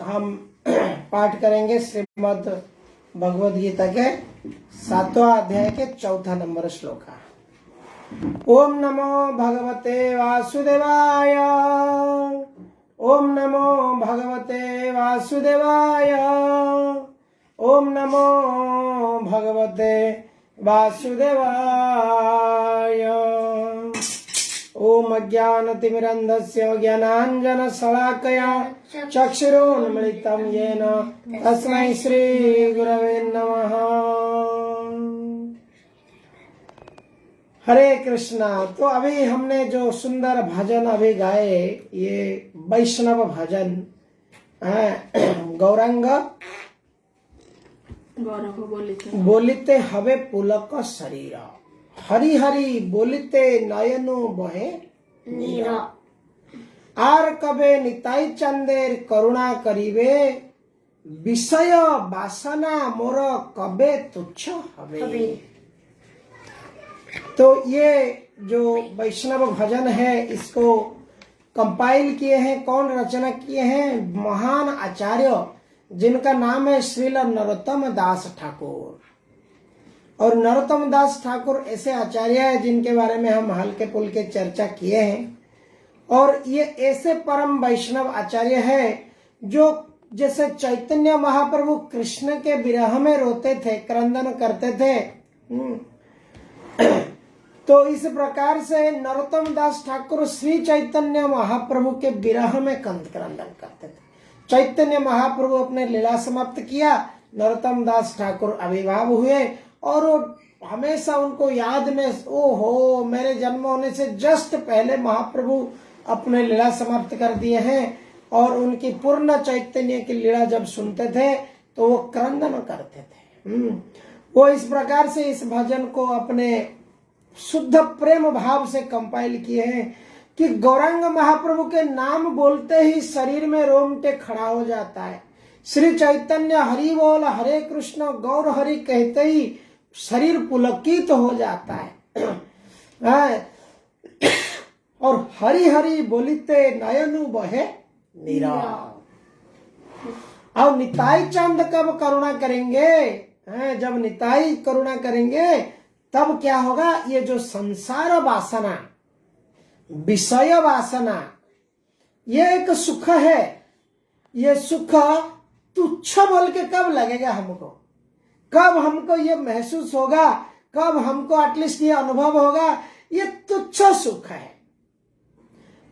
हम पाठ करेंगे श्रीमद् भगवद गीता के 7वां अध्याय के 4 नंबर श्लोक। ओम नमो भगवते वासुदेवाय। ओम नमो भगवते वासुदेवाय। ओम नमो भगवते वासुदेवाय। ओम अज्ञानतिमिरन्धस्य ज्ञानाञ्जनशलाकया चक्षुरुन्मिलितं येन तस्मै श्रीगुरवे नमः। हरे कृष्णा। तो अभी हमने जो सुंदर भजन अभी गाए, ये वैष्णव भजन गौरांग बोलिते हवे पुलक शरीर, हरि हरि बोलिते नयनु बहे नीरा। आर कबे निताई चंदेर करुणा करिवे, विषय वासना मोर कबे तुच्छ हवे। तो ये जो वैष्णव भजन है, इसको कंपाइल किए हैं, कौन रचना किए हैं? महान आचार्य जिनका नाम है श्रील नरोत्तम दास ठाकुर। और नरोत्तम दास ठाकुर ऐसे आचार्य हैं जिनके बारे में हम हल्के पुल्के चर्चा किए हैं। और ये ऐसे परम वैष्णव आचार्य है जो जैसे चैतन्य महाप्रभु कृष्ण के विरह में रोते थे, क्रंदन करते थे, तो इस प्रकार से नरोत्तम दास ठाकुर श्री चैतन्य महाप्रभु के विरह में क्रंदन करते थे। चैतन्य महाप्रभु अपने लीला समाप्त किया, नरोत्तम दास ठाकुर आविर्भाव हुए और हमेशा उनको याद में, ओहो मेरे जन्म होने से जस्ट पहले महाप्रभु अपने लीला समाप्त कर दिए हैं। और उनकी पूर्ण चैतन्य की लीला जब सुनते थे तो वो क्रंदन करते थे। वो इस प्रकार से इस भजन को अपने शुद्ध प्रेम भाव से कंपाइल किए हैं कि गौरांग महाप्रभु के नाम बोलते ही शरीर में रोमटे खड़ा हो जाता है। श्री चैतन्य हरि बोल हरे कृष्ण गौर हरि कहते ही शरीर पुलकित हो जाता है। और हरि हरि बोलिते नयनु बहे नीरा। अब निताई चंद कब करुणा करेंगे? जब निताई करुणा करेंगे तब क्या होगा? ये जो संसार वासना, विषय वासना, ये एक सुख है। ये सुख तुच्छ बोल के कब लगेगा हमको? कब हमको ये महसूस होगा? कब हमको एटलीस्ट ये अनुभव होगा ये तुच्छ सुख है?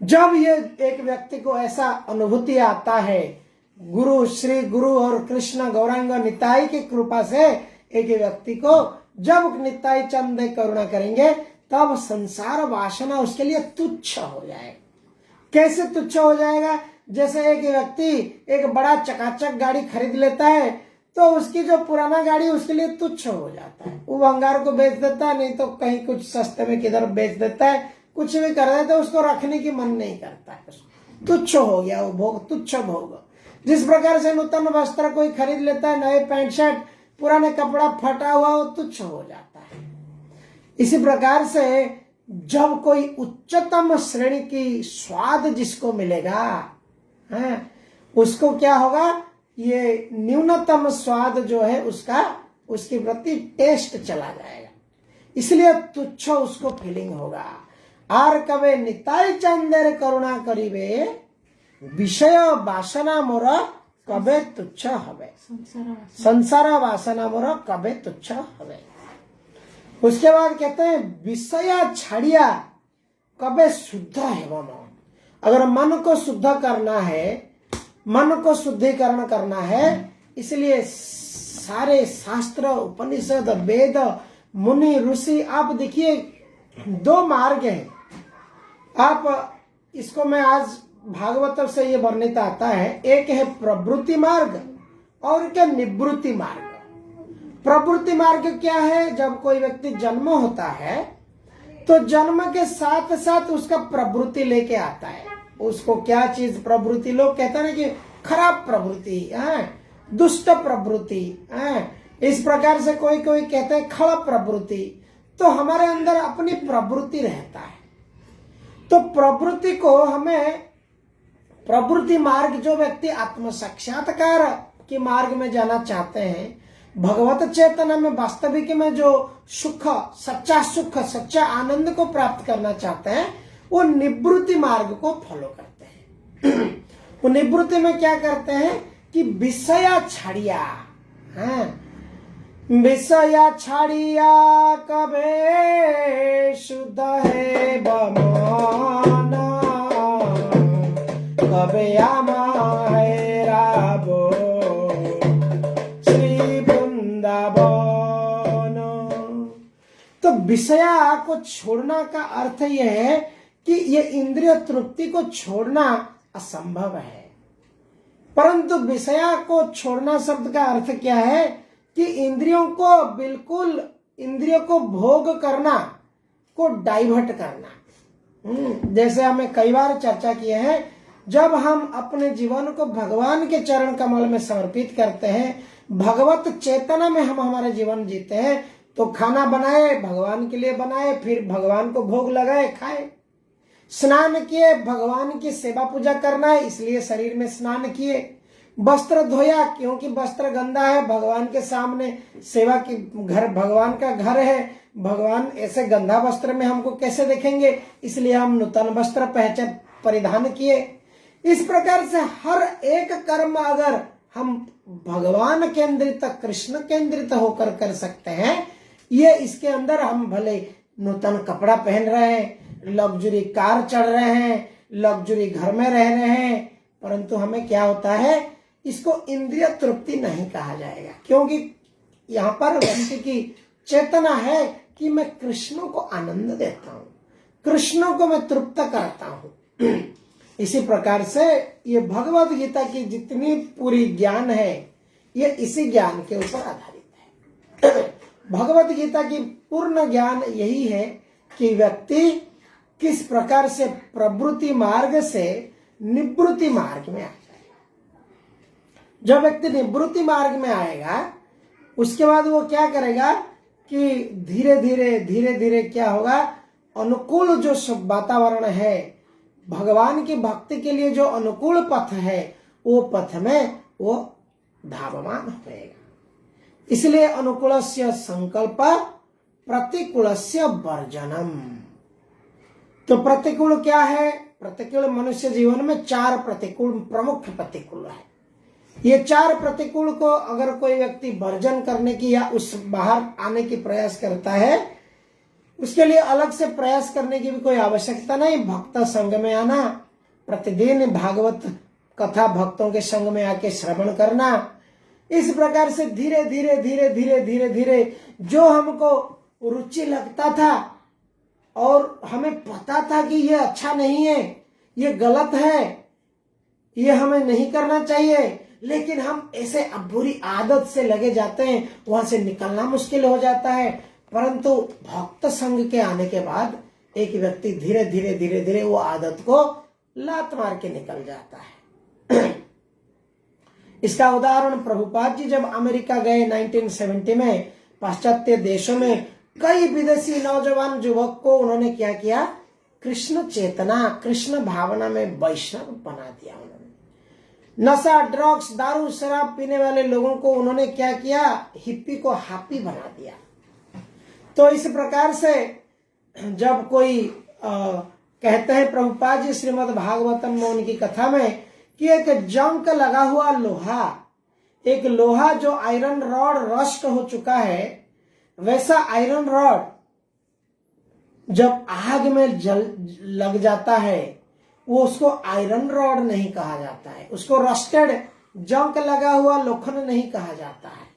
जब ये एक व्यक्ति को ऐसा अनुभूति आता है, गुरु श्री गुरु और कृष्ण गौरांग निताई की कृपा से एक व्यक्ति को जब निताई चंद करुणा करेंगे तब संसार वासना उसके लिए तुच्छ हो जाएगा। कैसे तुच्छ हो जाएगा? जैसे एक व्यक्ति एक बड़ा चकाचक गाड़ी खरीद लेता है तो उसकी जो पुराना गाड़ी उसके लिए तुच्छ हो जाता है। वो भंगार को बेच देता है, नहीं तो कहीं कुछ सस्ते में किधर बेच देता है, कुछ भी कर देता है, उसको रखने की मन नहीं करता है। तुच्छ हो गया वो भोग, तुच्छ भोग। जिस प्रकार से नूतन वस्त्र कोई खरीद लेता है, नए पैंट शर्ट, पुराने कपड़ा फटा हुआ, वो तुच्छ हो जाता है। इसी प्रकार से जब कोई उच्चतम श्रेणी की स्वाद जिसको मिलेगा, उसको क्या होगा? ये न्यूनतम स्वाद जो है उसका, उसके प्रति टेस्ट चला जाएगा, इसलिए तुच्छ उसको फीलिंग होगा। आर कबे निताई चंदेर करुणा करिवे, विषय वासना मोर कबे तुच्छ हवे। संसार वासना मोर कबे तुच्छ हवे। उसके बाद कहते हैं विषय छाड़िया कबे शुद्ध है मन। अगर मन को शुद्ध करना है, मन को शुद्धिकरण करना है, इसलिए सारे शास्त्र उपनिषद वेद मुनि ऋषि, आप देखिए 2 मार्ग हैं। आप इसको मैं आज भागवत से ये वर्णित आता है, एक है प्रवृत्ति मार्ग और एक है निवृत्ति मार्ग। प्रवृत्ति मार्ग क्या है? जब कोई व्यक्ति जन्म होता है तो जन्म के साथ साथ उसका प्रवृत्ति लेके आता है। उसको क्या चीज प्रवृत्ति, लोग कहते हैं ना कि खराब प्रवृत्ति, दुष्ट प्रवृत्ति, इस प्रकार से कोई कोई कहते हैं खड़ा प्रवृत्ति। तो हमारे अंदर अपनी प्रवृत्ति रहता है। तो प्रवृत्ति को हमें प्रवृत्ति मार्ग, जो व्यक्ति आत्म साक्षात्कार के मार्ग में जाना चाहते हैं, भगवत चेतना में वास्तविक में जो सुख, सच्चा आनंद को प्राप्त करना चाहते हैं, वो निवृत्ति मार्ग को फॉलो करते हैं। वो निवृत्ति में क्या करते हैं कि विषया छाड़िया, विषया छाड़िया कबे शुद्ध है बमाना, कबे आमाय राबो श्री वृंदावन। तो विषया को छोड़ना का अर्थ यह है कि ये इंद्रिय तृप्ति को छोड़ना असंभव है। परंतु विषया को छोड़ना शब्द का अर्थ क्या है कि इंद्रियों को बिल्कुल, इंद्रियों को भोग करना को डाइवर्ट करना। जैसे हमें कई बार चर्चा किए हैं, जब हम अपने जीवन को भगवान के चरण कमल में समर्पित करते हैं, भगवत चेतना में हम हमारे जीवन जीते हैं, तो खाना बनाए भगवान के लिए बनाए, फिर भगवान को भोग लगाए खाए, स्नान किए भगवान की सेवा पूजा करना है इसलिए शरीर में स्नान किए, वस्त्र धोया क्योंकि वस्त्र गंदा है, भगवान के सामने सेवा की घर, भगवान का घर है, भगवान ऐसे गंदा वस्त्र में हमको कैसे देखेंगे, इसलिए हम नूतन वस्त्र परिधान किए। इस प्रकार से हर एक कर्म अगर हम भगवान केंद्रित, कृष्ण केंद्रित होकर कर सकते हैं, ये इसके अंदर हम भले नूतन कपड़ा पहन रहे हैं, लग्जरी कार चढ़ रहे हैं, लग्जरी घर में रह रहे हैं, परंतु हमें क्या होता है, इसको इंद्रिय तृप्ति नहीं कहा जाएगा, क्योंकि यहाँ पर व्यक्ति की चेतना है कि मैं कृष्ण को आनंद देता हूँ, कृष्ण को मैं तृप्त करता हूँ। इसी प्रकार से ये भगवत गीता की जितनी पूरी ज्ञान है, ये इसी ज्ञान के ऊपर आधारित है। भगवत गीता की पूर्ण ज्ञान यही है कि व्यक्ति किस प्रकार से प्रवृत्ति मार्ग से निवृत्ति मार्ग में आ जाए। जब व्यक्ति निवृत्ति मार्ग में आएगा, उसके बाद वो क्या करेगा कि धीरे धीरे क्या होगा, अनुकूल जो वातावरण है, भगवान की भक्ति के लिए जो अनुकूल पथ है, वो पथ में वो धावमान होएगा। इसलिए अनुकूलस्य संकल्प प्रतिकूलस्य वर्जनम। तो प्रतिकूल क्या है? प्रतिकूल मनुष्य जीवन में 4 प्रतिकूल, प्रमुख प्रतिकूल है। ये 4 प्रतिकूल को अगर कोई व्यक्ति वर्जन करने की या उस बाहर आने की प्रयास करता है, उसके लिए अलग से प्रयास करने की भी कोई आवश्यकता नहीं। भक्त संग में आना, प्रतिदिन भागवत कथा भक्तों के संग में आके श्रवण करना, इस प्रकार से धीरे धीरे जो हमको रुचि लगता था और हमें पता था कि ये अच्छा नहीं है, ये गलत है, ये हमें नहीं करना चाहिए, लेकिन हम ऐसे अब बुरी आदत से लगे जाते हैं, वहां से निकलना मुश्किल हो जाता है। परंतु भक्त संग के आने के बाद एक व्यक्ति धीरे धीरे वो आदत को लात मार के निकल जाता है। इसका उदाहरण प्रभुपाद जी जब अमेरिका गए 1970 में, पाश्चात्य देशों में कई विदेशी नौजवान युवक को उन्होंने क्या किया, कृष्ण चेतना, कृष्ण भावना में वैष्णव बना दिया। उन्होंने नशा, ड्रग्स, दारू, शराब पीने वाले लोगों को उन्होंने क्या किया, हिप्पी को हैप्पी बना दिया। तो इस प्रकार से जब कोई कहते हैं प्रभुपाद जी श्रीमद् भागवतम में उनकी कथा में कि एक जंग लगा हुआ लोहा, एक लोहा जो आयरन रॉड रस्ट हो चुका है, वैसा आयरन रॉड जब आग में लग जाता है, वो उसको आयरन रॉड नहीं कहा जाता है, उसको रस्टेड जंग लगा हुआ लोखंड नहीं कहा जाता है,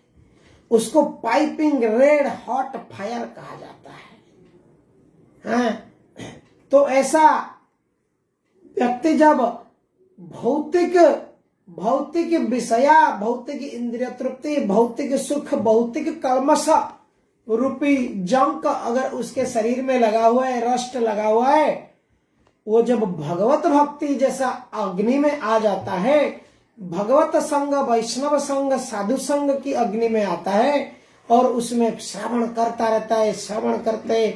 उसको पाइपिंग रेड हॉट फायर कहा जाता है। हाँ? तो ऐसा व्यक्ति जब भौतिक विषया, भौतिक इंद्रिय तृप्ति, भौतिक सुख, भौतिक कल्मश रूपी जंक अगर उसके शरीर में लगा हुआ है, रस्ट लगा हुआ है, वो जब भगवत भक्ति जैसा अग्नि में आ जाता है, भगवत संग, वैष्णव संग, साधु संग की अग्नि में आता है और उसमें श्रवण करता रहता है, श्रवण करते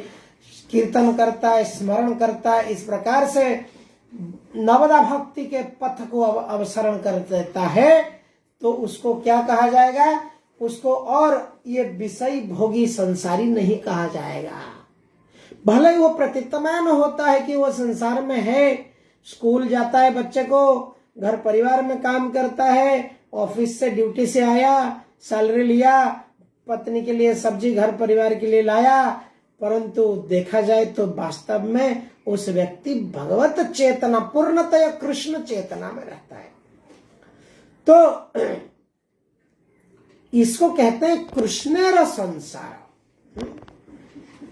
कीर्तन करता है, स्मरण करता है, इस प्रकार से नवदा भक्ति के पथ को अवसरण कर देता है तो उसको क्या कहा जाएगा? उसको और ये विषय भोगी संसारी नहीं कहा जाएगा। भले वो प्रतीतमान होता है कि वो संसार में है, स्कूल जाता है बच्चे को, घर परिवार में काम करता है, ऑफिस से ड्यूटी से आया, सैलरी लिया, पत्नी के लिए सब्जी घर परिवार के लिए लाया, परंतु देखा जाए तो वास्तव में उस व्यक्ति भगवत चेतना पूर्णतया कृष्ण चेतना में रहता है। तो इसको कहते हैं कृष्णेर संसार।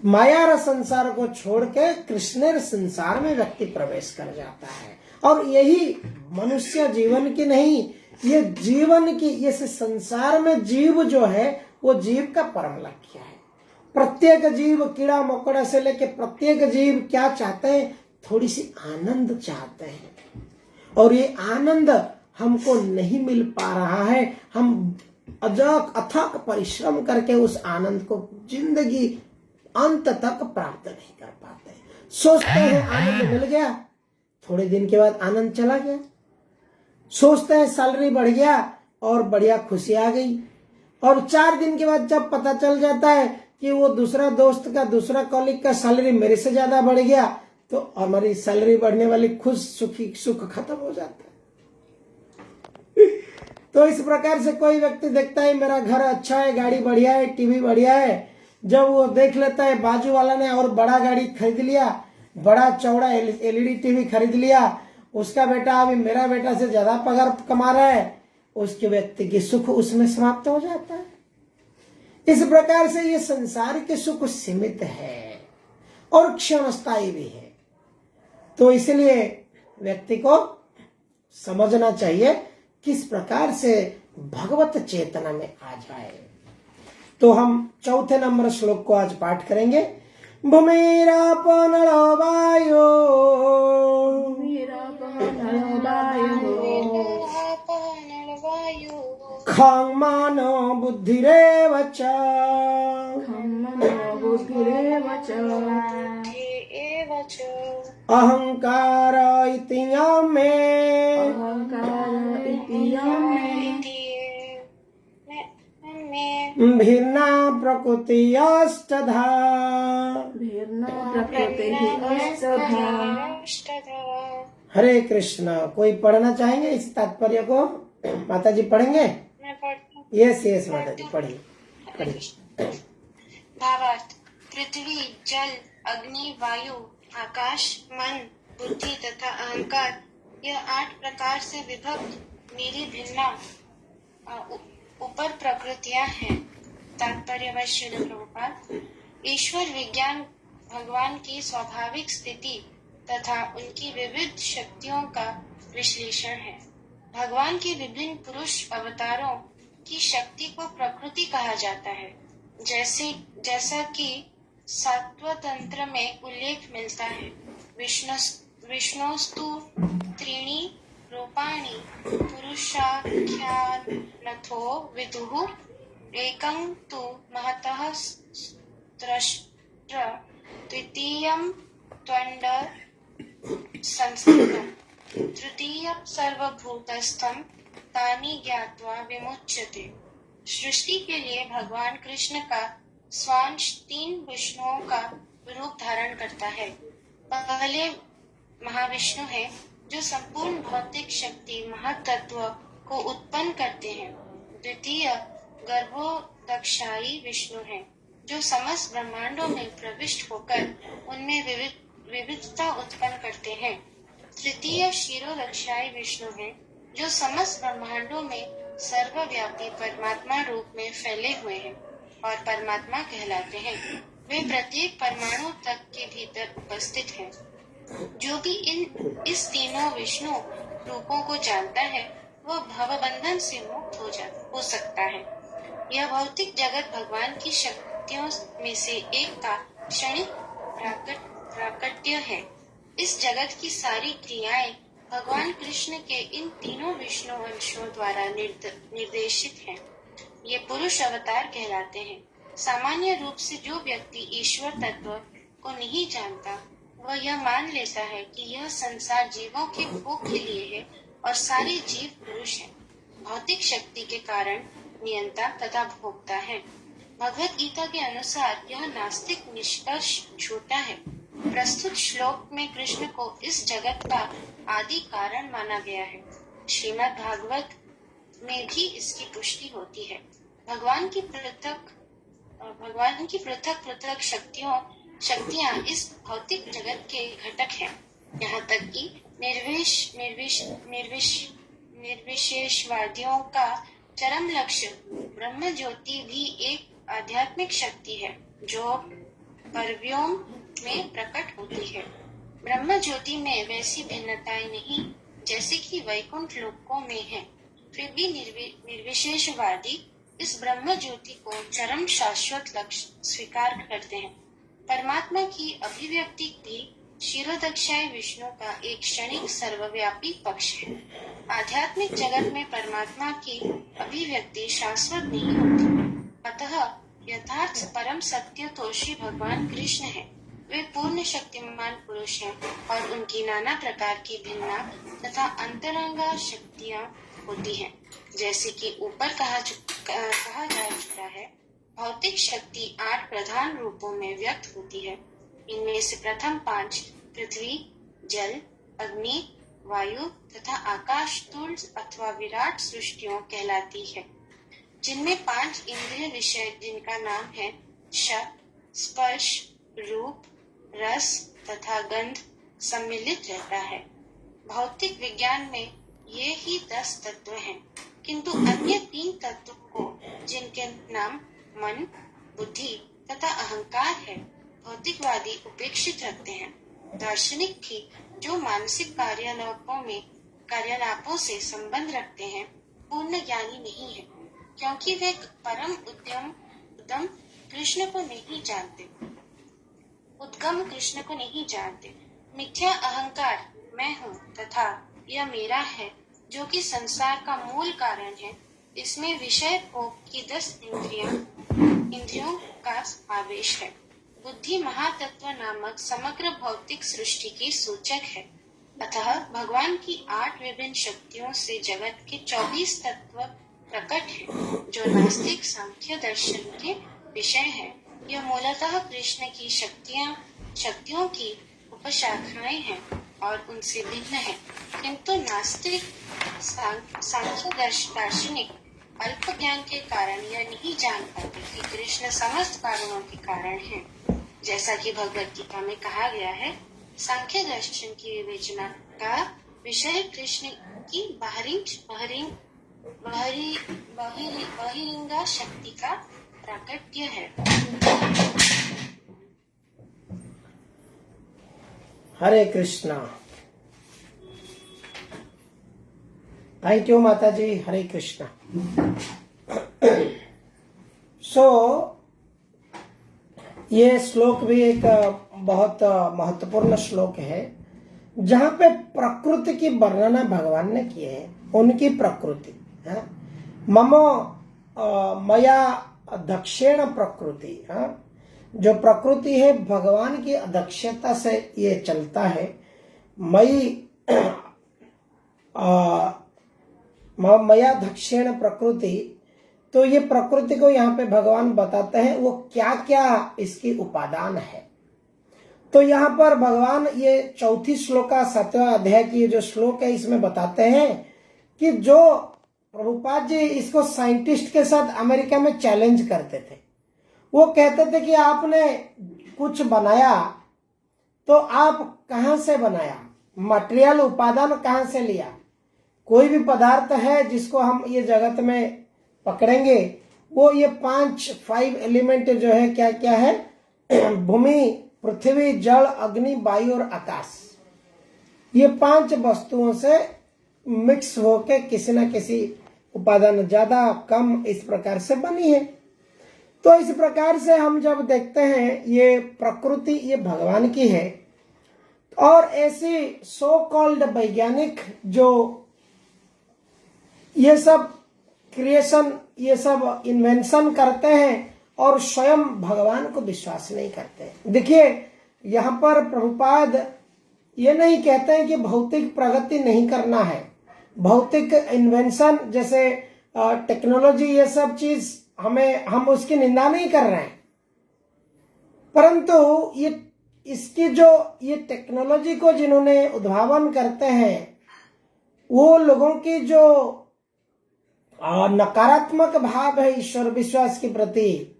माया संसार को छोड़ के कृष्णेर संसार में व्यक्ति प्रवेश कर जाता है। और यही मनुष्य जीवन की नहीं, ये जीवन की, ये संसार में जीव जो है वो जीव का परम लक्ष्य है। प्रत्येक जीव, कीड़ा मकोड़ा से लेके प्रत्येक जीव क्या चाहते हैं? थोड़ी सी आनंद चाहते हैं। और ये आनंद हमको नहीं मिल पा रहा है। हम अथक परिश्रम करके उस आनंद को जिंदगी अंत तक प्राप्त नहीं कर पाते। सोचते हैं आनंद मिल गया, थोड़े दिन के बाद आनंद चला गया। सोचते हैं सैलरी बढ़ गया और बढ़िया खुशी आ गई, और 4 दिन के बाद जब पता चल जाता है कि वो दूसरा दोस्त का, दूसरा कॉलीग का सैलरी मेरे से ज्यादा बढ़ गया, तो हमारी सैलरी बढ़ने वाली खुश सुख खत्म हो जाता है। तो इस प्रकार से कोई व्यक्ति देखता है मेरा घर अच्छा है, गाड़ी बढ़िया है, टीवी बढ़िया है, जब वो देख लेता है बाजू वाला ने और बड़ा गाड़ी खरीद लिया, बड़ा चौड़ा एलईडी टीवी खरीद लिया, उसका बेटा अभी मेरा बेटा से ज्यादा पगार कमा रहा है, उसके व्यक्ति की सुख उसमें समाप्त हो जाता है। इस प्रकार से ये संसार के सुख सीमित है और क्षणस्थायी भी है। तो इसलिए व्यक्ति को समझना चाहिए किस प्रकार से भगवत चेतना में आ जाए। तो हम 4 नंबर श्लोक को आज पाठ करेंगे। भूमिरापो नलो वायो, खं मानो बुद्धिरेव च, अहंकार इति मे, भिन्ना प्रकृतिस्तथा। हरे कृष्ण। कोई पढ़ना चाहेंगे इस तात्पर्य को? माता जी पढ़ेंगे? यस माता जी पढ़िए। भावार्थ: पृथ्वी, जल, अग्नि, वायु, आकाश, मन, बुद्धि तथा अहंकार, यह 8 प्रकार से विभक्त मेरी भिन्न उपर प्रकृतियां हैं। तात्पर्य श्रील प्रभुपाद: ईश्वर विज्ञान भगवान की स्वाभाविक स्थिति तथा उनकी विविध शक्तियों का विश्लेषण है। भगवान के विभिन्न पुरुष अवतारों की शक्ति को प्रकृति कहा जाता है। जैसा कि सात्वतंत्र में उल्लेख मिलता है, विष्णोस्तु त्रीणि रूपाणि पुरुषाख्यानथो विदुः, एकं तु महतः स्रष्टा, द्वितीयं त्वण्ड संस्कृतम्, तृतीयं सर्वभूतस्थं तानि ज्ञात्वा विमुच्यते। सृष्टि के लिए भगवान कृष्ण का स्वांश 3 विष्णुओं का रूप धारण करता है। पहले महाविष्णु है जो संपूर्ण भौतिक शक्ति महत्त्व को उत्पन्न करते हैं। द्वितीय गर्भोदक्षायी विष्णु है जो समस्त ब्रह्मांडों में प्रविष्ट होकर उनमें विविधता उत्पन्न करते हैं। तृतीय क्षीरोदक्षायी विष्णु है जो समस्त ब्रह्मांडों में सर्वव्यापी परमात्मा रूप में फैले हुए हैं और परमात्मा कहलाते हैं। वे प्रत्येक परमाणु तक के भीतर उपस्थित हैं। जो भी इस तीनों विष्णु रूपों को जानता है वह भवबंधन से मुक्त हो सकता है। यह भौतिक जगत भगवान की शक्तियों में से एक का क्षणिक प्राकट्य है। इस जगत की सारी क्रियाएं भगवान कृष्ण के इन तीनों विष्णु अंशों द्वारा निर्देशित हैं। ये पुरुष अवतार कहलाते हैं। सामान्य रूप से जो व्यक्ति ईश्वर तत्व को नहीं जानता वह यह मान लेता है कि यह संसार जीवों के भोग के लिए है और सारे जीव पुरुष हैं, भौतिक शक्ति के कारण नियंता तथा भोक्ता है। भगवत गीता के अनुसार यह नास्तिक निष्कर्ष झूठा है। प्रस्तुत श्लोक में कृष्ण को इस जगत का आदि कारण माना गया है। श्रीमद् भागवत में भी इसकी पुष्टि होती है। भगवान की पृथक पृथक शक्तियां इस भौतिक जगत के घटक हैं। यहाँ तक कि निर्विशेषवादियों का चरम लक्ष्य ब्रह्म ज्योति भी एक आध्यात्मिक शक्ति है जो परव्योम में प्रकट होती है। ब्रह्म ज्योति में वैसी भिन्नताएं नहीं जैसे कि वैकुंठ लोकों में है। फिर भी निर्विशेषवादी इस ब्रह्म ज्योति को चरम शाश्वत लक्ष्य स्वीकार करते हैं। परमात्मा की अभिव्यक्ति भी क्षीरोदक्षाय विष्णु का एक क्षणिक सर्वव्यापी पक्ष है। आध्यात्मिक जगत में परमात्मा की अभिव्यक्ति शाश्वत नहीं होती। अतः यथार्थ परम सत्य तो श्री भगवान कृष्ण है। वे पूर्ण शक्तिमान पुरुष हैं और उनकी नाना प्रकार की भिन्ना तथा अंतरंगा शक्तियां होती हैं। जैसे कि ऊपर कहा जा चुका है, भौतिक शक्ति 8 प्रधान रूपों में व्यक्त होती है। इनमें से प्रथम 5 पृथ्वी, जल, अग्नि, वायु तथा आकाश स्थूल अथवा विराट सृष्टियों कहलाती है, जिनमें 5 इंद्रिय विषय जिनका नाम है शब्द, स्पर्श, रूप, रस तथा गंध सम्मिलित रहता है। भौतिक विज्ञान में ये ही 10 तत्व हैं, किंतु अन्य 3 तत्व को जिनके नाम मन, बुद्धि तथा अहंकार है, भौतिकवादी उपेक्षित रखते हैं। दार्शनिक भी जो मानसिक कार्यालापों से संबंध रखते हैं, पूर्ण ज्ञानी नहीं है, क्योंकि वे परम उद्गम कृष्ण को नहीं जानते। मिथ्या अहंकार मैं हूँ तथा यह मेरा है, जो कि संसार का मूल कारण है, इसमें विषय भोग की 10 इंद्रियों का आवेश है। बुद्धि महातत्व नामक समग्र भौतिक सृष्टि की सूचक है। अतः भगवान की 8 विभिन्न शक्तियों से जगत के 24 तत्व प्रकट है, जो नास्तिक सांख्य दर्शन के विषय है। यह मूलतः कृष्ण की शक्तियों की उपशाखाएं हैं और उनसे भिन्न है, किंतु नास्तिक सांख्य दार्शनिक अल्प ज्ञान के कारण यह नहीं जान पाते कि कृष्ण समस्त कारणों के कारण है। जैसा कि भगवत गीता में कहा गया है, सांख्य दर्शन की विवेचना का विषय कृष्ण की बहिरंगा शक्ति का प्राकट्य है। हरे कृष्णा। थैंक यू माता जी। हरे कृष्णा। ये श्लोक भी एक बहुत महत्वपूर्ण श्लोक है, जहां पे प्रकृति की वर्णना भगवान ने की है। उनकी प्रकृति है ममो मया दक्षिण प्रकृति। जो प्रकृति है भगवान की अध्यक्षता से ये चलता है। मया दक्षिण प्रकृति, तो ये प्रकृति को यहाँ पे भगवान बताते हैं वो क्या क्या इसकी उपादान है। तो यहाँ पर भगवान ये 4 श्लोक का 7वां अध्याय की जो श्लोक है इसमें बताते हैं कि जो प्रभुपाद जी इसको साइंटिस्ट के साथ अमेरिका में चैलेंज करते थे। वो कहते थे कि आपने कुछ बनाया तो आप कहाँ से बनाया, मटेरियल उपादान कहाँ से लिया। कोई भी पदार्थ है जिसको हम ये जगत में पकड़ेंगे, वो ये 5 एलिमेंट जो है क्या क्या है, भूमि, पृथ्वी, जल, अग्नि, वायु और आकाश। ये 5 वस्तुओं से मिक्स होके किसी न किसी उपादान ज्यादा कम इस प्रकार से बनी है। तो इस प्रकार से हम जब देखते हैं ये प्रकृति ये भगवान की है, और ऐसी सो कॉल्ड वैज्ञानिक जो ये सब क्रिएशन ये सब इन्वेंशन करते हैं और स्वयं भगवान को विश्वास नहीं करते। देखिए यहाँ पर प्रभुपाद ये नहीं कहते हैं कि भौतिक प्रगति नहीं करना है, भौतिक इन्वेंशन जैसे टेक्नोलॉजी ये सब चीज हम उसकी निंदा नहीं कर रहे हैं, परंतु इसकी जो ये टेक्नोलॉजी को जिन्होंने उद्भावन करते हैं वो लोगों की जो नकारात्मक भाव है ईश्वर विश्वास के प्रति,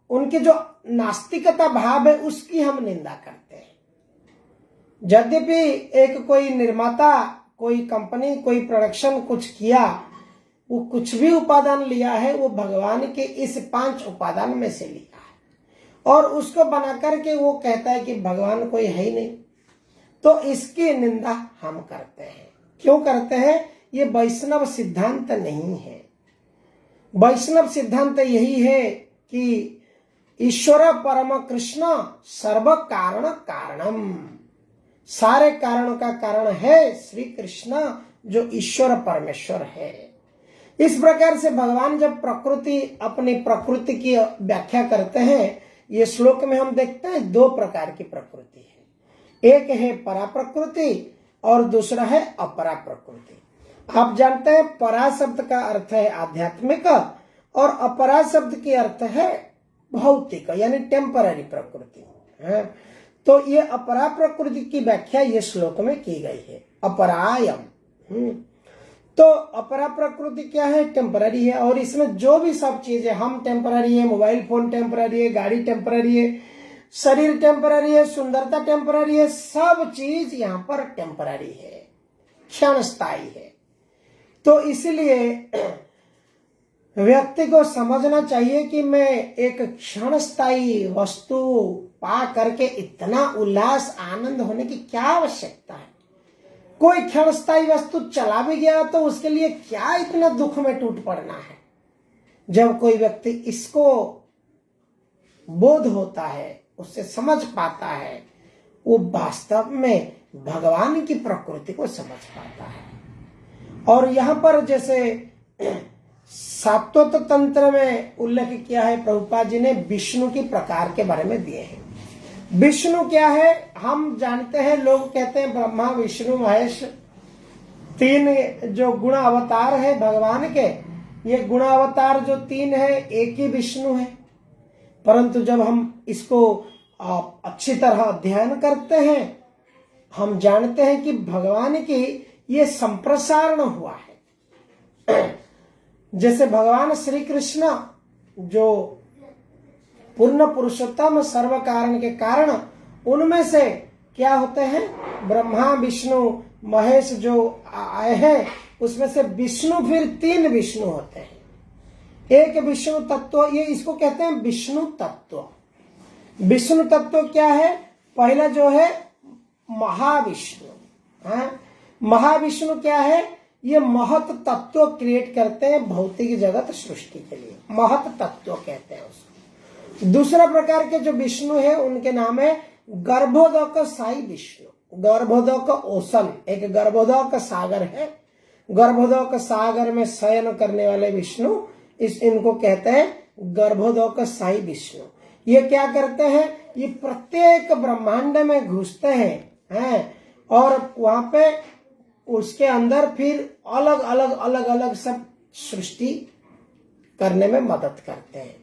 उनकी जो नास्तिकता भाव है उसकी हम निंदा करते हैं। यद्यपि एक कोई निर्माता, कोई कंपनी, कोई प्रोडक्शन कुछ किया, वो कुछ भी उपादान लिया है वो भगवान के इस 5 उपादान में से लिया है और उसको बना करके वो कहता है कि भगवान कोई है ही नहीं, तो इसकी निंदा हम करते हैं। क्यों करते हैं? ये वैष्णव सिद्धांत नहीं है। वैष्णव सिद्धांत यही है कि ईश्वर परम कृष्ण सर्व कारण कारणम, सारे कारणों का कारण है श्री कृष्ण जो ईश्वर परमेश्वर है। इस प्रकार से भगवान जब अपनी प्रकृति की व्याख्या करते हैं, ये श्लोक में हम देखते हैं 2 प्रकार की प्रकृति है, एक है परा प्रकृति और दूसरा है अपरा प्रकृति। आप जानते हैं परा शब्द का अर्थ है आध्यात्मिक और अपरा शब्द की अर्थ है भौतिक यानी टेम्पररी प्रकृति है। तो ये अपरा प्रकृति की व्याख्या ये श्लोक में की गई है, अपरायम। तो अपरा प्रकृति क्या है? टेम्पररी है और इसमें जो भी सब चीजें, हम टेम्पररी है, मोबाइल फोन टेम्पररी है, गाड़ी टेम्पररी है, शरीर टेम्पररी है, सुंदरता टेम्पररी है, सब चीज यहाँ पर टेम्पररी है, क्षणस्थायी है। तो इसलिए व्यक्ति को समझना चाहिए कि मैं एक क्षणस्थायी वस्तु पा करके इतना उल्लास आनंद होने की क्या आवश्यकता है। कोई क्षणस्थायी वस्तु चला भी गया तो उसके लिए क्या इतना दुख में टूट पड़ना है। जब कोई व्यक्ति इसको बोध होता है, उससे समझ पाता है, वो वास्तव में भगवान की प्रकृति को समझ पाता है। और यहाँ पर जैसे सात्वत तंत्र में उल्लेख किया है प्रभुपाद जी ने, विष्णु की प्रकार के बारे में दिए हैं। विष्णु क्या है हम जानते हैं, लोग कहते हैं ब्रह्मा विष्णु महेश 3 जो गुण अवतार है भगवान के, ये गुण अवतार जो 3 है एक ही विष्णु है। परंतु जब हम इसको अच्छी तरह अध्ययन करते हैं, हम जानते हैं कि भगवान की ये संप्रसारण हुआ है। जैसे भगवान श्री कृष्ण जो पूर्ण पुरुषोत्तम सर्व कारण के कारण, उनमें से क्या होते हैं? ब्रह्मा विष्णु महेश जो आए हैं उसमें से विष्णु फिर 3 विष्णु होते हैं। एक विष्णु तत्व, ये इसको कहते हैं विष्णु तत्व। विष्णु तत्व क्या है? पहला जो है महाविष्णु। महाविष्णु क्या है? ये महत तत्व क्रिएट करते हैं भौतिक जगत सृष्टि के लिए, महत तत्व कहते हैं उसको। दूसरा प्रकार के जो विष्णु है उनके नाम है गर्भोदक साई विष्णु। गर्भोदक ओशन, एक गर्भोदक सागर है, गर्भोदक सागर में शयन करने वाले विष्णु, इनको कहते हैं गर्भोदक साई विष्णु। ये क्या करते हैं? ये प्रत्येक ब्रह्मांड में घुसते हैं और वहां पे उसके अंदर फिर अलग अलग सब सृष्टि करने में मदद करते हैं।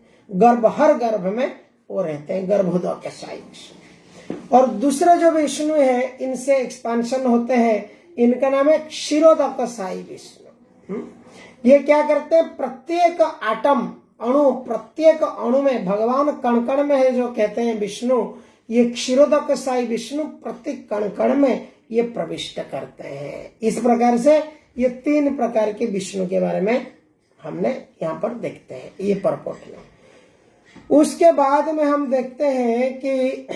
हर गर्भ में वो रहते हैं, गर्भोदक साई विष्णु। और दूसरा जो विष्णु है इनसे एक्सपांशन होते हैं, इनका नाम है क्षीरोदक साई विष्णु। ये क्या करते हैं? प्रत्येक आटम अणु, प्रत्येक अणु में, भगवान कण कण में है जो कहते हैं विष्णु, ये क्षीरोदक साई विष्णु प्रत्येक कण कण में ये प्रविष्ट करते हैं। इस प्रकार से ये 3 प्रकार के विष्णु के बारे में हमने यहाँ पर देखते हैं ये परपोट में। उसके बाद में हम देखते हैं कि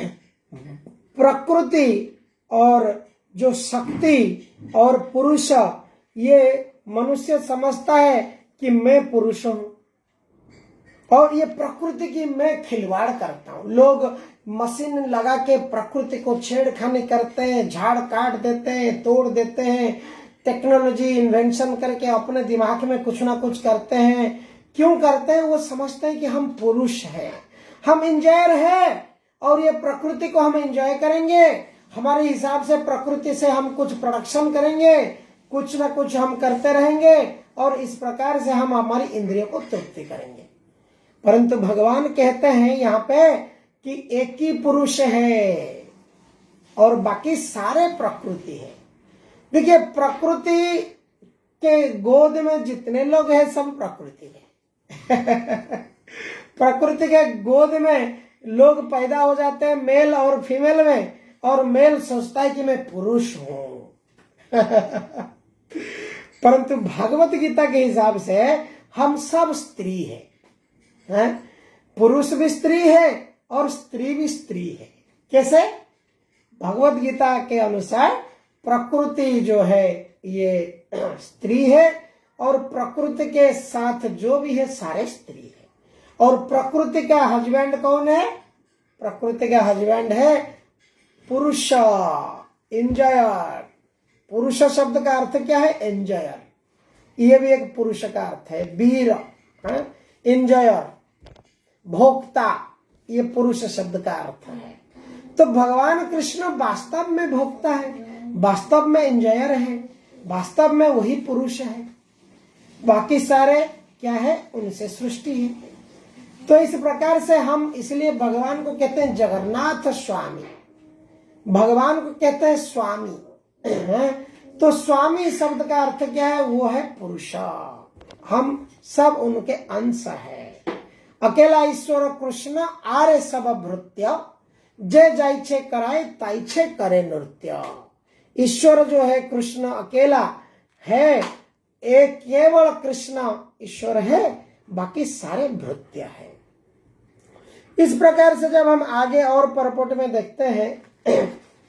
प्रकृति और जो शक्ति और पुरुष, ये मनुष्य समझता है कि मैं पुरुष हूं और ये प्रकृति की मैं खिलवाड़ करता हूं। लोग मशीन लगा के प्रकृति को छेड़खानी करते हैं, झाड़ काट देते हैं, तोड़ देते हैं, टेक्नोलॉजी इन्वेंशन करके अपने दिमाग में कुछ ना कुछ करते हैं। क्यों करते हैं? वो समझते हैं कि हम पुरुष हैं, हम इंजीनियर हैं, और ये प्रकृति को हम एंजॉय करेंगे, हमारे हिसाब से प्रकृति से हम कुछ प्रोडक्शन करेंगे, कुछ ना कुछ हम करते रहेंगे और इस प्रकार से हम हमारी इंद्रियों को तृप्ति करेंगे। परंतु भगवान कहते हैं यहाँ पे कि एक ही पुरुष है और बाकी सारे प्रकृति है। देखिए, प्रकृति के गोद में जितने लोग हैं सब प्रकृति है। प्रकृति के गोद में लोग पैदा हो जाते हैं मेल और फीमेल में, और मेल सोचता है कि मैं पुरुष हूं। परंतु भगवत गीता के हिसाब से हम सब स्त्री हैं। पुरुष भी स्त्री है और स्त्री भी स्त्री है। कैसे? भगवत गीता के अनुसार प्रकृति जो है ये स्त्री है और प्रकृति के साथ जो भी है सारे स्त्री है। और प्रकृति का हस्बैंड कौन है? प्रकृति का हस्बैंड है पुरुष, एंजॉयर। पुरुष शब्द का अर्थ क्या है? एंजॉयर। ये भी एक पुरुष का अर्थ है। वीर, एंजॉयर, भोक्ता, ये पुरुष शब्द का अर्थ है। तो भगवान कृष्ण वास्तव में भोक्ता है, वास्तव में एंजॉयर है, वास्तव में वही पुरुष है। बाकी सारे क्या है? उनसे सृष्टि है। तो इस प्रकार से हम इसलिए भगवान को कहते हैं जगन्नाथ स्वामी, भगवान को कहते हैं स्वामी। तो स्वामी शब्द का अर्थ क्या है? वो है पुरुष। हम सब उनके अंश है। अकेला ईश्वर कृष्ण आरे सब भृत्य, जय जाइछे कराए ताइछे करे नृत्य। ईश्वर जो है कृष्ण अकेला है, एक केवल कृष्ण ईश्वर है, बाकी सारे भृत्य है। इस प्रकार से जब हम आगे और परपट में देखते हैं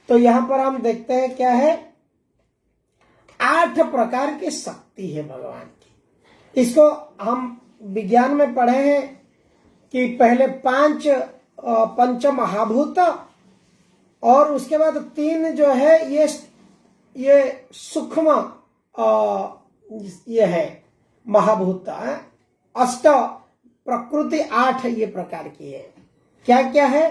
तो यहां पर हम देखते हैं क्या है? 8 प्रकार की शक्ति है भगवान की। इसको हम विज्ञान में पढ़े हैं कि पहले 5 पंच महाभूत और उसके बाद 3 जो है ये सूक्ष्म ये है महाभूत, अष्ट प्रकृति 8 ये प्रकार की है। क्या क्या है?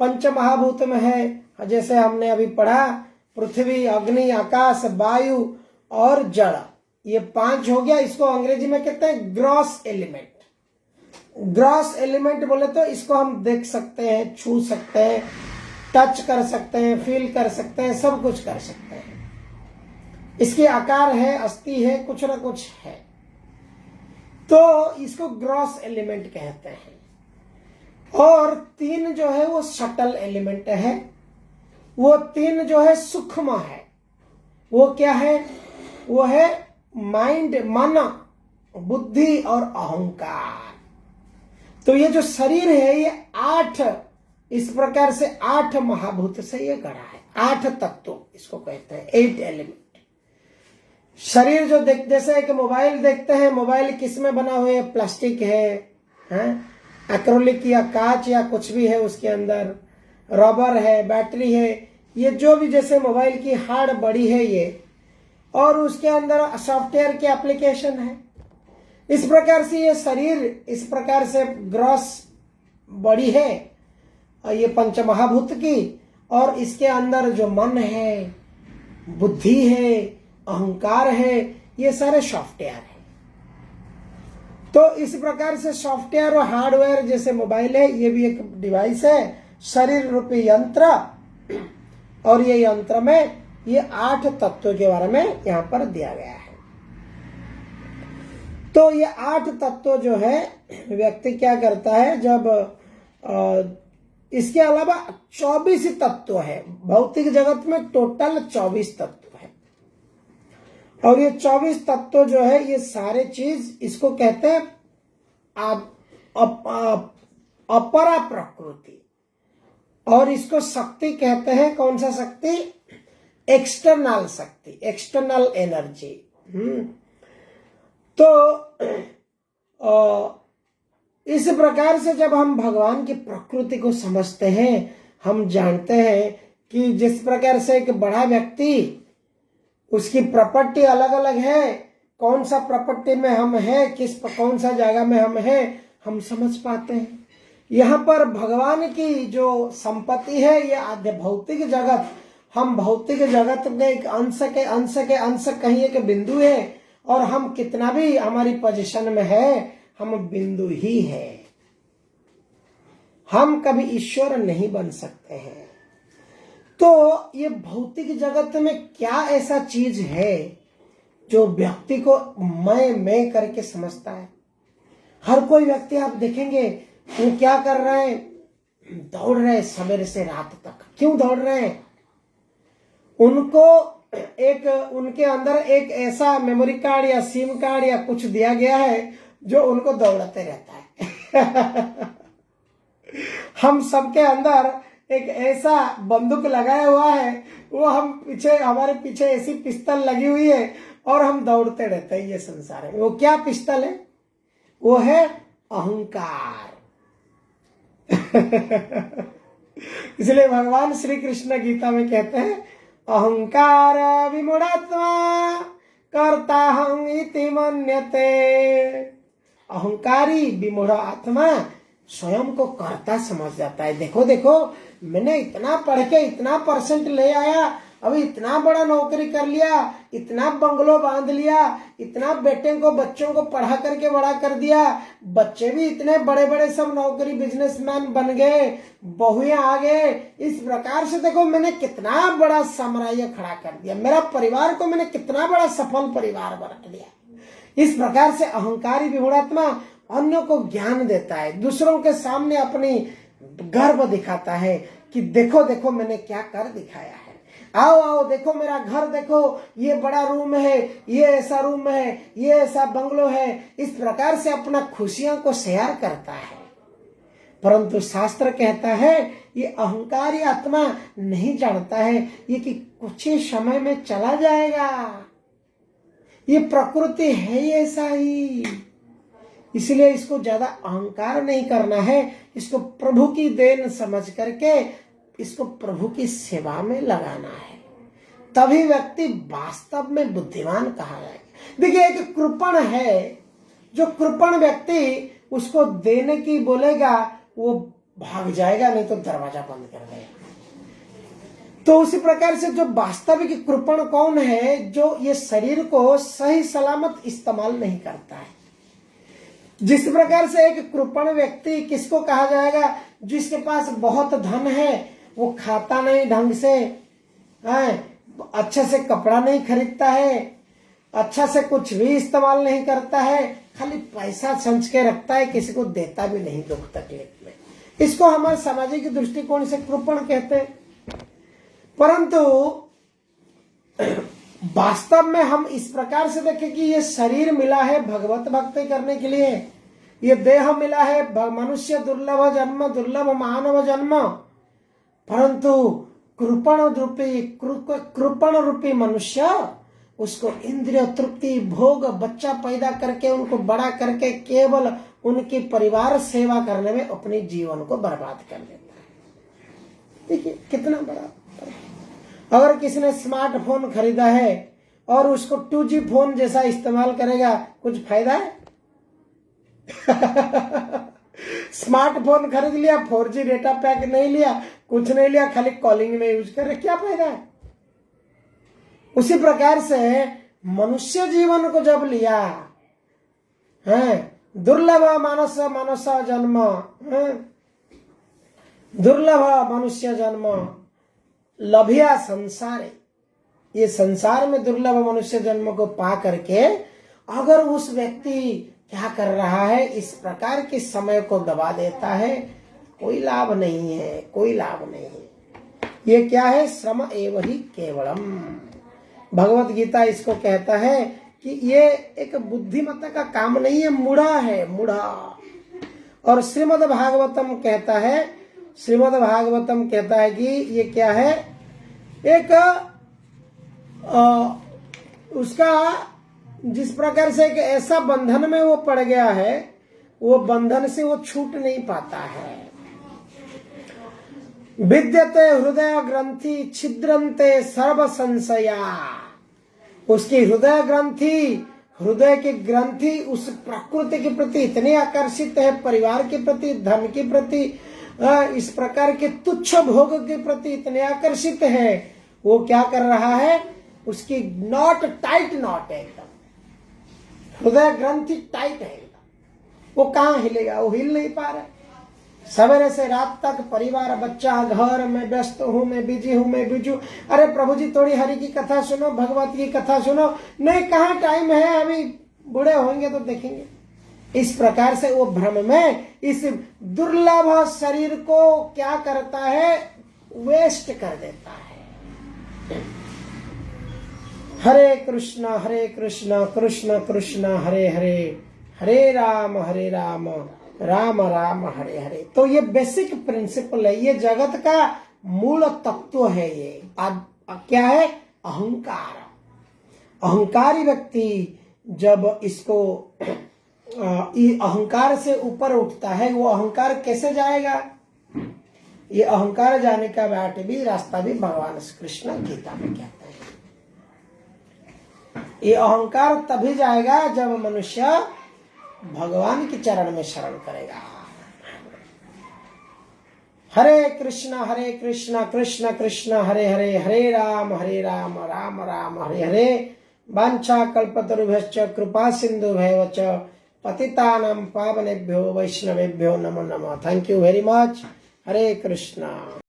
पंच महाभूत में है, जैसे हमने अभी पढ़ा, पृथ्वी, अग्नि, आकाश, वायु और जड़, ये 5 हो गया। इसको अंग्रेजी में कहते हैं ग्रॉस एलिमेंट। ग्रॉस एलिमेंट बोले तो इसको हम देख सकते हैं, छू सकते हैं, टच कर सकते हैं, फील कर सकते हैं, सब कुछ कर सकते हैं। इसके आकार है, अस्थि है, कुछ ना कुछ है, तो इसको ग्रॉस एलिमेंट कहते हैं। और 3 जो है वो सटल एलिमेंट है, वो 3 जो है सूक्ष्म है। वो क्या है? वो है माइंड, मन, बुद्धि और अहंकार। तो ये जो शरीर है ये 8 इस प्रकार से 8 महाभूत से ये गढ़ा है। 8 तत्व इसको कहते हैं, 8 एलिमेंट। शरीर जो जैसे एक मोबाइल देखते हैं, मोबाइल किस में बना हुआ है? प्लास्टिक है, एक्रोलिक या कांच या कुछ भी है, उसके अंदर रबर है, बैटरी है, ये जो भी जैसे मोबाइल की हार्ड बड़ी है ये, और उसके अंदर सॉफ्टवेयर के एप्लीकेशन है। इस प्रकार से ये शरीर इस प्रकार से ग्रॉस बॉडी है ये पंच महाभूत की, और इसके अंदर जो मन है, बुद्धि है, अहंकार है, ये सारे सॉफ्टवेयर है। तो इस प्रकार से सॉफ्टवेयर और हार्डवेयर जैसे मोबाइल है, ये भी एक डिवाइस है, शरीर रूपी यंत्र। और ये यंत्र में ये 8 तत्वों के बारे में यहां पर दिया गया है। तो ये 8 तत्व जो है व्यक्ति क्या करता है, जब इसके अलावा 24 तत्व है भौतिक जगत में, टोटल 24 तत्व है। और ये 24 तत्व जो है ये सारे चीज इसको कहते हैं अपरा प्रकृति, और इसको शक्ति कहते हैं। कौन सा शक्ति? एक्सटर्नल शक्ति, एक्सटर्नल एनर्जी। तो इस प्रकार से जब हम भगवान की प्रकृति को समझते हैं, हम जानते हैं कि जिस प्रकार से एक बड़ा व्यक्ति, उसकी प्रॉपर्टी अलग अलग है, कौन सा प्रॉपर्टी में हम हैं, कौन सा जगह में हम हैं, हम समझ पाते हैं। यहाँ पर भगवान की जो संपत्ति है ये आद्य भौतिक जगत, हम भौतिक जगत के एक अंश कहीं एक बिंदु है, और हम कितना भी हमारी पोजीशन में है हम बिंदु ही है, हम कभी ईश्वर नहीं बन सकते हैं। तो ये भौतिक जगत में क्या ऐसा चीज है जो व्यक्ति को मैं करके समझता है। हर कोई व्यक्ति आप देखेंगे वो क्या कर रहे हैं, दौड़ रहे हैं सवेरे से रात तक। क्यों दौड़ रहे हैं? उनके अंदर एक ऐसा मेमोरी कार्ड या सिम कार्ड या कुछ दिया गया है जो उनको दौड़ाते रहता है। हम सबके अंदर एक ऐसा बंदूक लगाया हुआ है, वो हमारे पीछे ऐसी पिस्तल लगी हुई है और हम दौड़ते रहते हैं ये संसार में। वो क्या पिस्तल है? वो है अहंकार। इसलिए भगवान श्री कृष्ण गीता में कहते हैं अहंकार विमूढ़ात्मा कर्ताहं इति मन्यते। अहंकारी विमूढ़ आत्मा स्वयं को कर्ता समझ जाता है। देखो देखो, मैंने इतना पढ़ के इतना परसेंट ले आया, अभी इतना बड़ा नौकरी कर लिया, इतना बंगलो बांध लिया, इतना बच्चों को पढ़ा करके बड़ा कर दिया, बच्चे भी इतने बड़े बड़े सब नौकरी बिजनेसमैन बन गए, बहुएं आ गए। इस प्रकार से देखो मैंने कितना बड़ा साम्राज्य खड़ा कर दिया, मेरा परिवार को मैंने कितना बड़ा सफल परिवार बना लिया। इस प्रकार से अहंकारी विमूढ़ात्मा अन्यों को ज्ञान देता है, दूसरों के सामने अपनी गर्व दिखाता है कि देखो देखो मैंने क्या कर दिखाया है, आओ आओ देखो मेरा घर देखो, ये बड़ा रूम है, ये ऐसा रूम है, ये ऐसा बंगलो है। इस प्रकार से अपना खुशियों को शेयर करता है। परंतु शास्त्र कहता है ये अहंकारी आत्मा नहीं जानता है ये कि कुछ ही समय में चला जाएगा, ये प्रकृति है ही ऐसा ही। इसलिए इसको ज्यादा अहंकार नहीं करना है, इसको प्रभु की देन समझ करके इसको प्रभु की सेवा में लगाना है, तभी व्यक्ति वास्तव में बुद्धिमान कहा जाएगा। देखिए एक कृपण है, जो कृपण व्यक्ति उसको देने की बोलेगा वो भाग जाएगा, नहीं तो दरवाजा बंद कर देगा। तो उसी प्रकार से जो वास्तविक कृपण कौन है, जो ये शरीर को सही सलामत इस्तेमाल नहीं करता है। जिस प्रकार से एक कृपण व्यक्ति किसको कहा जाएगा, जिसके पास बहुत धन है, वो खाता नहीं ढंग से, अच्छे से कपड़ा नहीं खरीदता है, अच्छा से कुछ भी इस्तेमाल नहीं करता है, खाली पैसा संच के रखता है, किसी को देता भी नहीं दुख तकलीफ में। इसको हमारे सामाजिक दृष्टिकोण से कृपण कहते हैं। परंतु वास्तव में हम इस प्रकार से देखें कि ये शरीर मिला है भगवत भक्ति करने के लिए, ये देह मिला है मनुष्य दुर्लभ जन्म, दुर्लभ मानव जन्म, परंतु कृपण रूपी मनुष्य उसको इंद्रिय तृप्ति भोग बच्चा पैदा करके उनको बड़ा करके केवल उनकी परिवार सेवा करने में अपने जीवन को बर्बाद कर देता है। देखिए कितना बड़ा। अगर किसी ने स्मार्टफोन खरीदा है और उसको 2G फोन जैसा इस्तेमाल करेगा, कुछ फायदा है? स्मार्टफोन खरीद लिया, 4G डेटा पैक नहीं लिया, कुछ नहीं लिया, खाली कॉलिंग में यूज कर रहे, क्या फायदा है? उसी प्रकार से मनुष्य जीवन को जब लिया है, दुर्लभ मानस जन्म, दुर्लभ मनुष्य जन्म लभिया संसार, ये संसार में दुर्लभ मनुष्य जन्म को पा करके अगर उस व्यक्ति क्या कर रहा है, इस प्रकार के समय को दबा देता है, कोई लाभ नहीं है, कोई लाभ नहीं है। ये क्या है? श्रम एव ही केवलम। भगवत गीता इसको कहता है कि ये एक बुद्धिमत्ता का काम नहीं है, मूढ़ा है, मूढ़ा। और श्रीमद् भागवतम कहता है कि ये क्या है, एक उसका जिस प्रकार से एक ऐसा बंधन में वो पड़ गया है, वो बंधन से वो छूट नहीं पाता है। विद्यते हृदय ग्रंथि छिद्रन्ते सर्व संशया, उसकी हृदय ग्रंथि हृदय की ग्रंथि उस प्रकृति के प्रति इतने आकर्षित है, परिवार के प्रति, धन के प्रति, इस प्रकार के तुच्छ भोग के प्रति इतने आकर्षित है, वो क्या कर रहा है, उसकी नॉट टाइट नॉट है एकदम, हृदय ग्रंथि टाइट है एकदम, वो कहाँ हिलेगा, वो हिल नहीं पा रहा है। सवेरे से रात तक परिवार, बच्चा, घर में व्यस्त हूं, मैं बिजी हूं, मैं बिजी हूं, अरे प्रभु जी थोड़ी हरि की कथा सुनो, भगवत की कथा सुनो, नहीं कहाँ टाइम है, अभी बूढ़े होंगे तो देखेंगे। इस प्रकार से वो भ्रम में इस दुर्लभ शरीर को क्या करता है, वेस्ट कर देता है। हरे कृष्ण कृष्ण कृष्ण हरे हरे, हरे राम राम राम हरे हरे। तो ये बेसिक प्रिंसिपल है, ये जगत का मूल तत्व है। ये क्या है, अहंकार। अहंकारी व्यक्ति जब इसको अहंकार से ऊपर उठता है, वो अहंकार कैसे जाएगा, ये अहंकार जाने का बाट भी, रास्ता भी भगवान श्री कृष्ण गीता में कहते हैं। ये अहंकार तभी जाएगा जब मनुष्य भगवान के चरण में शरण करेगा। हरे कृष्ण कृष्ण कृष्ण हरे हरे, हरे राम राम राम हरे हरे। वाञ्छा कल्पतरुभ्यश्च कृपा सिन्धुभ्येव च पतितानां पावनेभ्यो वैष्णवेभ्यो नमो नमः। Thank you very much. Hare Krishna.